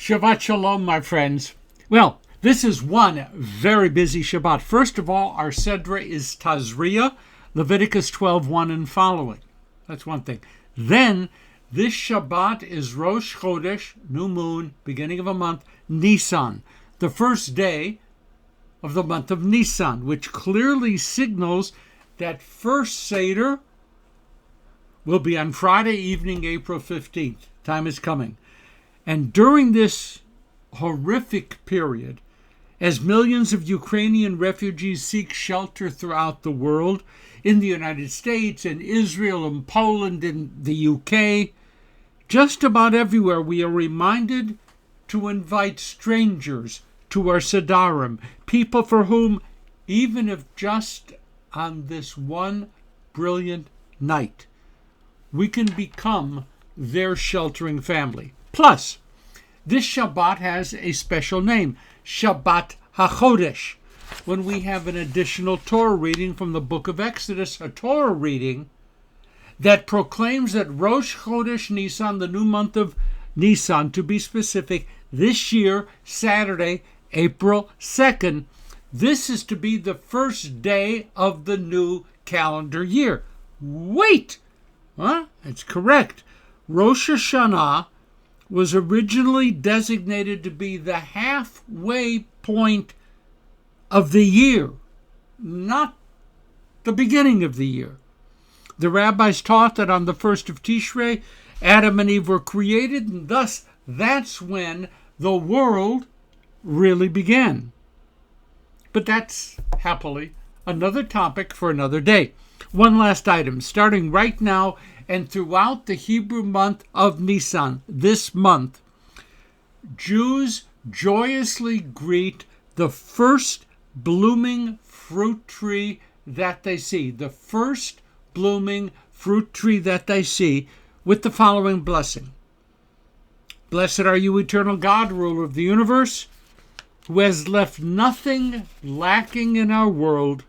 Shabbat Shalom, my friends. Well, this is one very busy Shabbat. First of all, our Sedra is isTazria, Leviticus 12:1 and following. That's one thing. Then, this Shabbat is Rosh Chodesh, new moon, beginning of a month, Nisan, the first day of the month of Nisan, which clearly signals that first Seder will be on Friday evening, April 15th. Time is coming. And during this horrific period, as millions of Ukrainian refugees seek shelter throughout the world, in the United States, in Israel, in Poland, in the UK, just about everywhere, we are reminded to invite strangers to our Sedarim, people for whom, even if just on this one brilliant night, we can become their sheltering family. Plus, this Shabbat has a special name, Shabbat HaChodesh, when we have an additional Torah reading from the book of Exodus, a Torah reading that proclaims that Rosh Chodesh Nisan, the new month of Nisan, to be specific, this year, Saturday, April 2nd, this is to be the first day of the new calendar year. Wait! That's correct. Rosh Hashanah was originally designated to be the halfway point of the year, not the beginning of the year. The rabbis taught that on the first of Tishrei, Adam and Eve were created, and thus that's when the world really began. But that's, happily, another topic for another day. One last item, starting right now and throughout the Hebrew month of Nisan, this month, Jews joyously greet the first blooming fruit tree that they see. The first blooming fruit tree that they see with the following blessing. Blessed are you, eternal God, ruler of the universe, who has left nothing lacking in our world,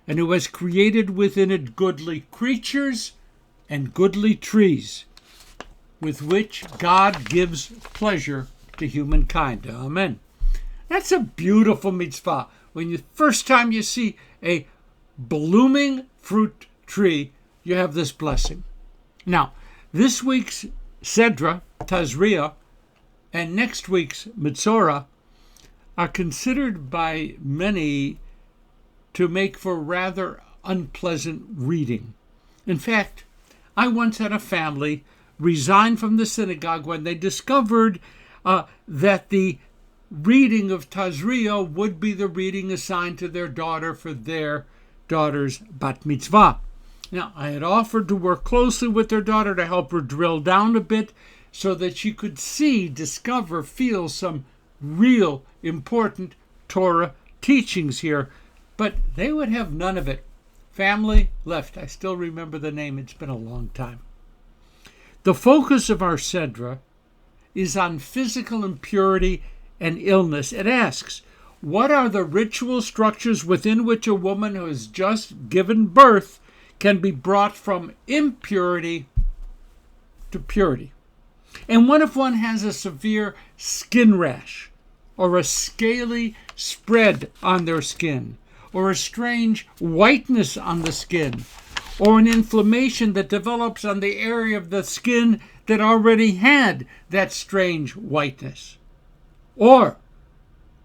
and who has created within it goodly creatures and goodly trees, with which God gives pleasure to humankind. Amen. That's a beautiful mitzvah. When the first time you see a blooming fruit tree, you have this blessing. Now, this week's Sedra, isTazria, and next week's Metzora are considered by many to make for rather unpleasant reading. In fact, I once had a family resign from the synagogue when they discovered that the reading of isTazria would be the reading assigned to their daughter for their daughter's bat mitzvah. Now, I had offered to work closely with their daughter to help her drill down a bit so that she could see, discover, feel some real important Torah teachings here, but they would have none of it. Family left. I still remember the name. It's been a long time. The focus of our Sedra is on physical impurity and illness. It asks, what are the ritual structures within which a woman who has just given birth can be brought from impurity to purity? And what if one has a severe skin rash, or a scaly spread on their skin, or a strange whiteness on the skin, or an inflammation that develops on the area of the skin that already had that strange whiteness, or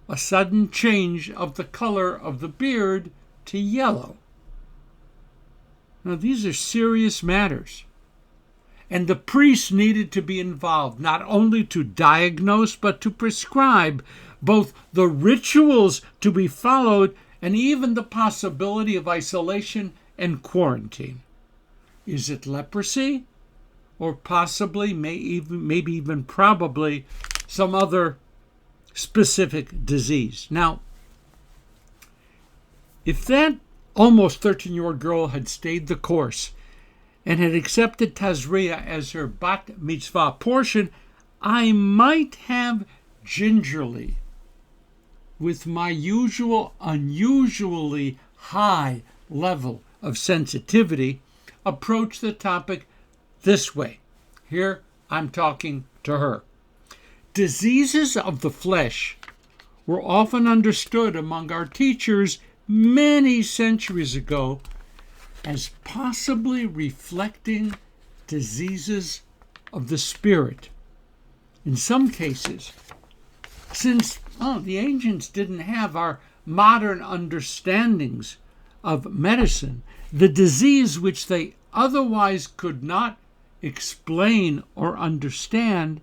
a sudden change of the color of the beard to yellow? Now, these are serious matters, and the priest needed to be involved, not only to diagnose, but to prescribe both the rituals to be followed and even the possibility of isolation and quarantine. Is it leprosy? Or possibly, maybe even probably, some other specific disease? Now, if that almost 13-year-old girl had stayed the course and had accepted isTazria as her bat mitzvah portion, I might have gingerly, with my usual unusually high level of sensitivity, approach the topic this way. Here I'm talking to her. Diseases of the flesh were often understood among our teachers many centuries ago as possibly reflecting diseases of the spirit. In some cases, since the ancients didn't have our modern understandings of medicine, the disease which they otherwise could not explain or understand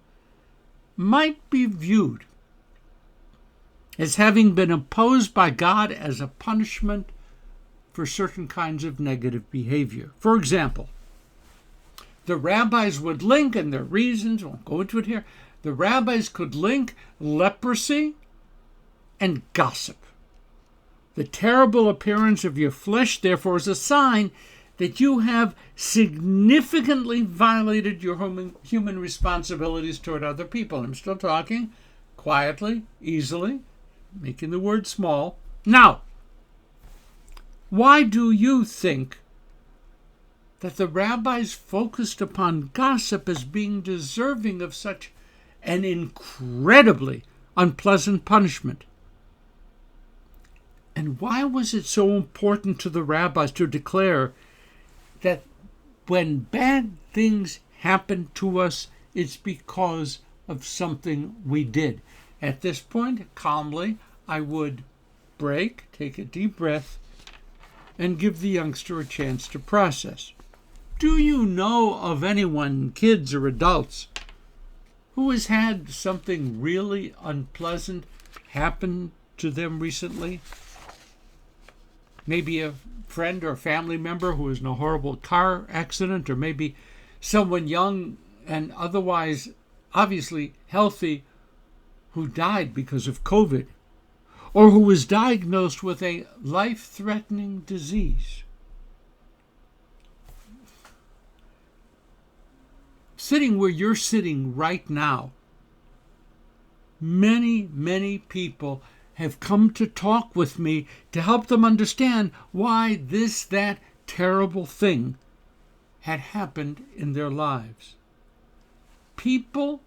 might be viewed as having been imposed by God as a punishment for certain kinds of negative behavior. For example, the rabbis would link, and their reasons, I won't go into it here, the rabbis could link leprosy and gossip. The terrible appearance of your flesh, therefore, is a sign that you have significantly violated your human responsibilities toward other people. I'm still talking quietly, easily, making the word small. Now, why do you think that the rabbis focused upon gossip as being deserving of such an incredibly unpleasant punishment? And why was it so important to the rabbis to declare that when bad things happen to us, it's because of something we did? At this point, calmly, I would break, take a deep breath, and give the youngster a chance to process. Do you know of anyone, kids or adults, who has had something really unpleasant happen to them recently? Maybe a friend or family member who was in a horrible car accident, or maybe someone young and otherwise obviously healthy who died because of COVID, or who was diagnosed with a life-threatening disease. Sitting where you're sitting right now, many, many people have come to talk with me to help them understand why that terrible thing had happened in their lives. People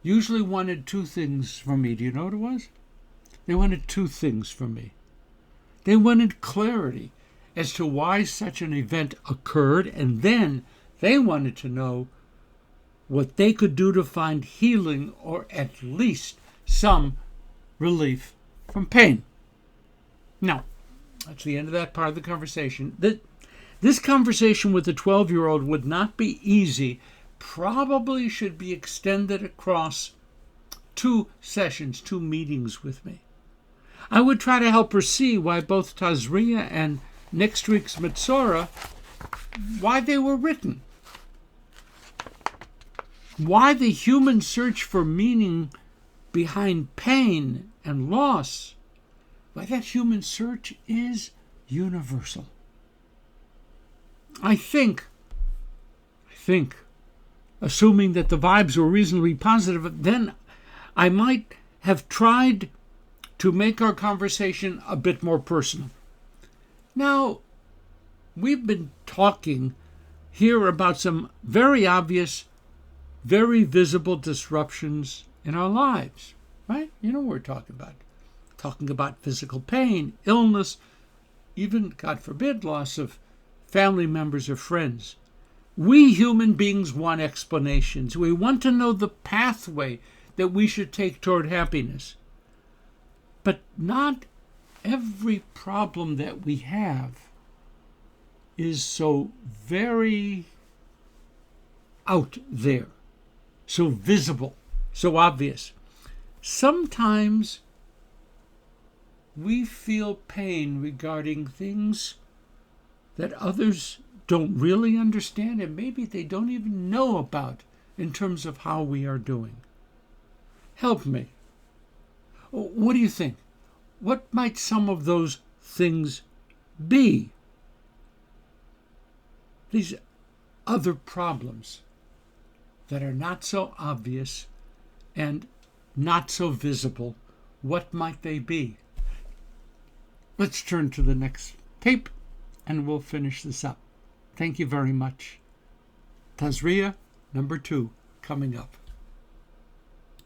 usually wanted two things from me. Do you know what it was? They wanted two things from me. They wanted clarity as to why such an event occurred, and then they wanted to know what they could do to find healing or at least some relief from pain. Now, that's the end of that part of the conversation. This conversation with the 12-year-old would not be easy, probably should be extended across 2 sessions, 2 meetings with me. I would try to help her see why both isTazria and next week's Metzora, why they were written. Why the human search for meaning behind pain and loss, why that human search is universal. I think, assuming that the vibes were reasonably positive, then I might have tried to make our conversation a bit more personal. Now, we've been talking here about some very obvious, very visible disruptions in our lives, right? You know what we're talking about. Talking about physical pain, illness, even, God forbid, loss of family members or friends. We human beings want explanations. We want to know the pathway that we should take toward happiness. But not every problem that we have is so very out there, so visible, so obvious. Sometimes we feel pain regarding things that others don't really understand, and maybe they don't even know about in terms of how we are doing. Help me. What do you think? What might some of those things be? These other problems that are not so obvious and not so visible, what might they be? Let's turn to the next tape and we'll finish this up. Thank you very much. isTazria number 2 coming up.